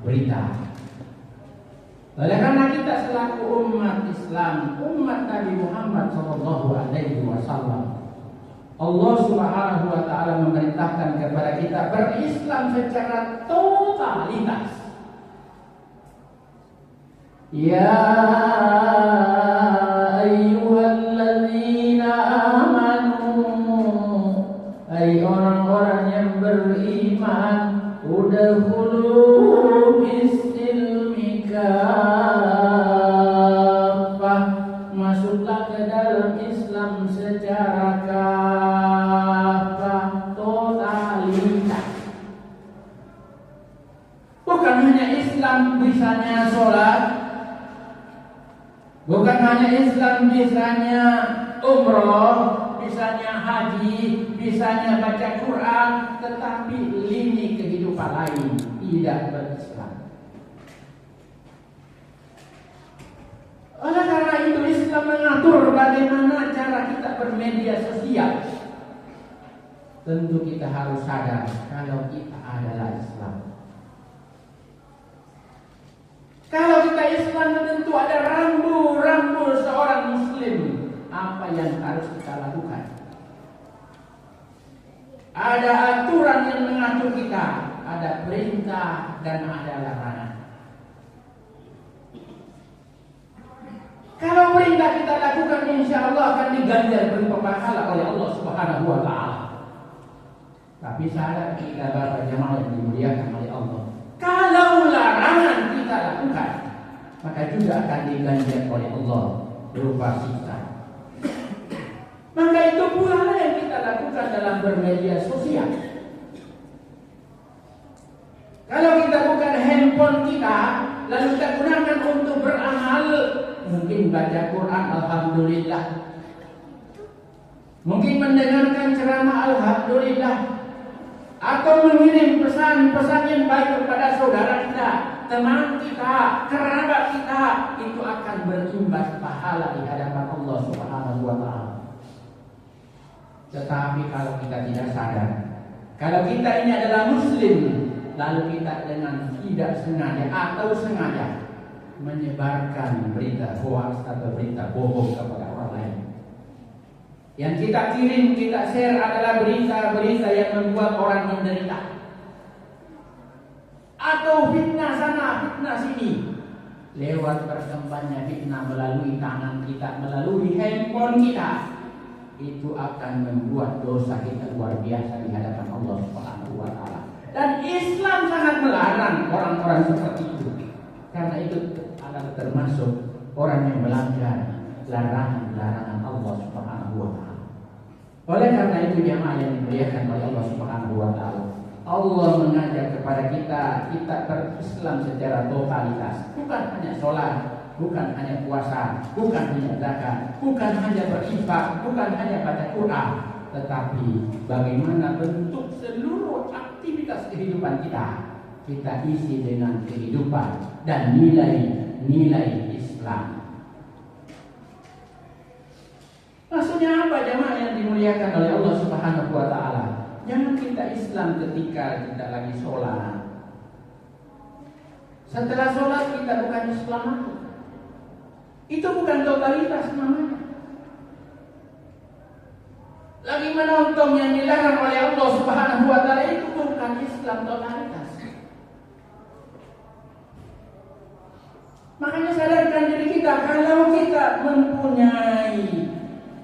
berita. Oleh karena kita selaku umat Islam, umat Nabi Muhammad SAW, Allah Subhanahu wa taala memerintahkan kepada kita berislam secara totalitas. Ya ayyuhalladzina amanu, hai orang-orang yang beriman, udkhulu bis-silmi kaffah, masuklah ke dalam Islam secara kaffah, totalitas. Bukan hanya Islam bisanya sholat, bukan hanya Islam bisanya umroh, bisanya haji, bisanya baca Quran, tetapi lini kehidupan lain tidak berislam. Oleh karena itu Islam mengatur bagaimana cara kita bermedia sosial. Tentu kita harus sadar kalau kita adalah Islam. Kalau kita Islam, tentu ada rambu-rambu seorang Muslim. Apa yang harus kita lakukan? Ada aturan yang mengatur kita, ada perintah dan ada larangan. Kalau perintah kita lakukan, insya Allah akan diganjar berupa pahala oleh Allah Subhanahu wa taala. Tapi sadar kita Bapak jemaah yang dimuliakan oleh Allah, kalau larangan kita lakukan, maka juga akan diganjar oleh Allah berupa siksa. Maka itu pula yang kita lakukan dalam bermedia sosial. Kalau kita bukan handphone kita, lalu kita gunakan untuk beramal, mungkin baca Quran, alhamdulillah. Mungkin mendengarkan ceramah, alhamdulillah. Atau mengirim pesan-pesan yang baik kepada saudara kita, teman kita, kerabat kita, itu akan berimbas pahala di hadapan Allah Subhanahu wa taala. Tetapi kalau kita tidak sadar, kalau kita ini adalah Muslim, lalu kita dengan tidak sengaja atau sengaja menyebarkan berita hoax atau berita bohong kepada orang lain. Yang kita kirim, kita share adalah berita-berita yang membuat orang menderita, atau fitnah sana, fitnah sini. Lewat berkembangnya fitnah melalui tangan kita, melalui handphone kita, itu akan membuat dosa kita luar biasa di hadapan Allah Subhanahu wa taala. Dan Islam sangat melarang orang-orang seperti itu. Karena itu adalah termasuk orang yang melanggar larangan-larangan Allah Subhanahu wa taala. Oleh karena itu jemaah yang dimuliakan oleh Allah Subhanahu wa taala, Allah mengajak kepada kita berislam secara totalitas. Bukan hanya sholat, bukan hanya puasa, bukan hanya zakat, bukan hanya berinfak, bukan hanya baca Quran, tetapi bagaimana bentuk seluruh aktivitas kehidupan kita isi dengan kehidupan dan nilai-nilai Islam. Maksudnya apa jemaah yang dimuliakan oleh Allah Subhanahu wa taala? Jangan kita Islam ketika kita lagi sholat. Setelah sholat kita bukan Islam lagi. Itu bukan totalitas namanya. Lagi menonton yang dilarang oleh Allah Subhanahu wa taala, itu bukan Islam totalitas. Makanya sadarkan diri kita, kalau kita mempunyai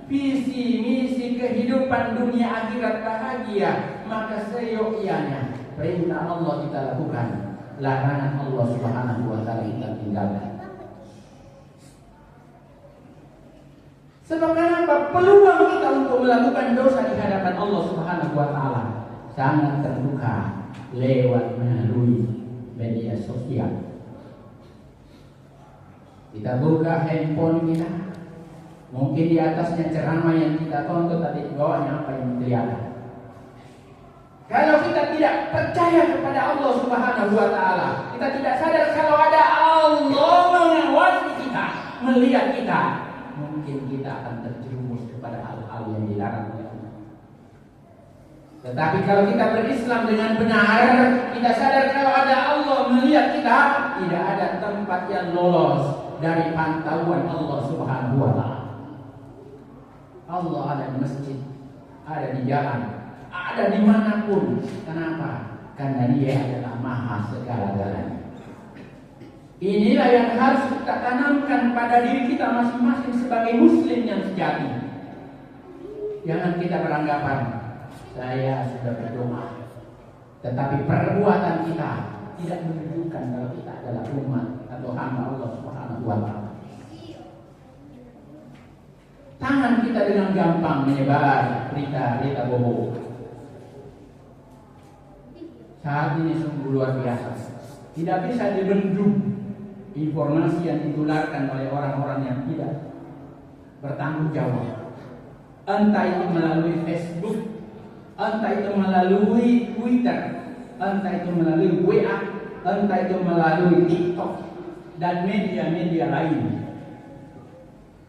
visi misi kehidupan dunia akhirat bahagia, maka seyogyanya perintah Allah kita lakukan, larangan Allah Subhanahu wa taala kita tinggalkan. Sebab kenapa? Peluang kita untuk melakukan dosa di hadapan Allah Subhanahu wa taala sangat terbuka lewat melalui media sosial. Kita buka handphone kita, mungkin di atasnya ceramah yang kita tonton, tapi di bawahnya apa yang kelihatan. Kalau kita tidak percaya kepada Allah Subhanahu wa taala, kita tidak sadar kalau ada Allah mengawasi kita, melihat kita, mungkin kita akan terjerumus kepada hal-hal yang dilarang oleh Allah. Tetapi kalau kita berislam dengan benar, kita sadar kalau ada Allah melihat kita, tidak ada tempat yang lolos dari pantauan Allah Subhanahu wa Ta'ala. Allah ada di masjid, ada di jalan, ada dimanapun. Kenapa? Karena Dia adalah Maha segala-galanya. Inilah yang harus kita tanamkan pada diri kita masing-masing sebagai Muslim yang sejati. Jangan kita beranggapan saya sudah berdoa, tetapi perbuatan kita tidak menunjukkan kalau kita adalah umat atau hamba Allah Subhanahu wa Ta'ala. Tangan kita dengan gampang menyebar berita-berita bohong. Saat ini sungguh luar biasa. Tidak bisa dibendung informasi yang ditularkan oleh orang-orang yang tidak bertanggung jawab. Entah itu melalui Facebook, entah itu melalui Twitter, entah itu melalui WA, entah itu melalui TikTok dan media-media lain.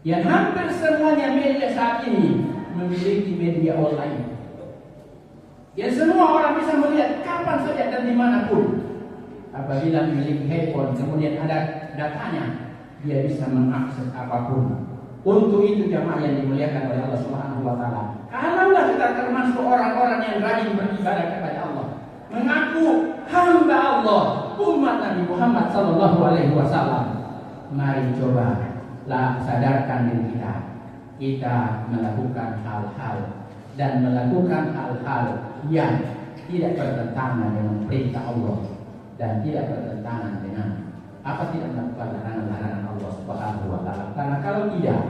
Yang hampir semuanya media saat ini memiliki media online. Yang semua orang bisa melihat kapan saja dan dimanapun. Apabila memiliki handphone, kemudian ada datanya, dia bisa mengakses apapun. Untuk itu jamaah yang dimuliakan oleh Allah Subhanahu wa Ta'ala, kalaulah kita termasuk orang-orang yang rajin beribadah kepada Allah, mengaku hamba Allah, umat Nabi Muhammad sallallahu alaihi wasallam, mari cobalah sadarkan diri kita melakukan hal-hal dan melakukan hal-hal yang tidak bertentangan dengan perintah Allah dan tidak bertentangan dengan tidak melakukan larangan-larangan Allah Subhanahu wa Ta'ala. Karena kalau tidak,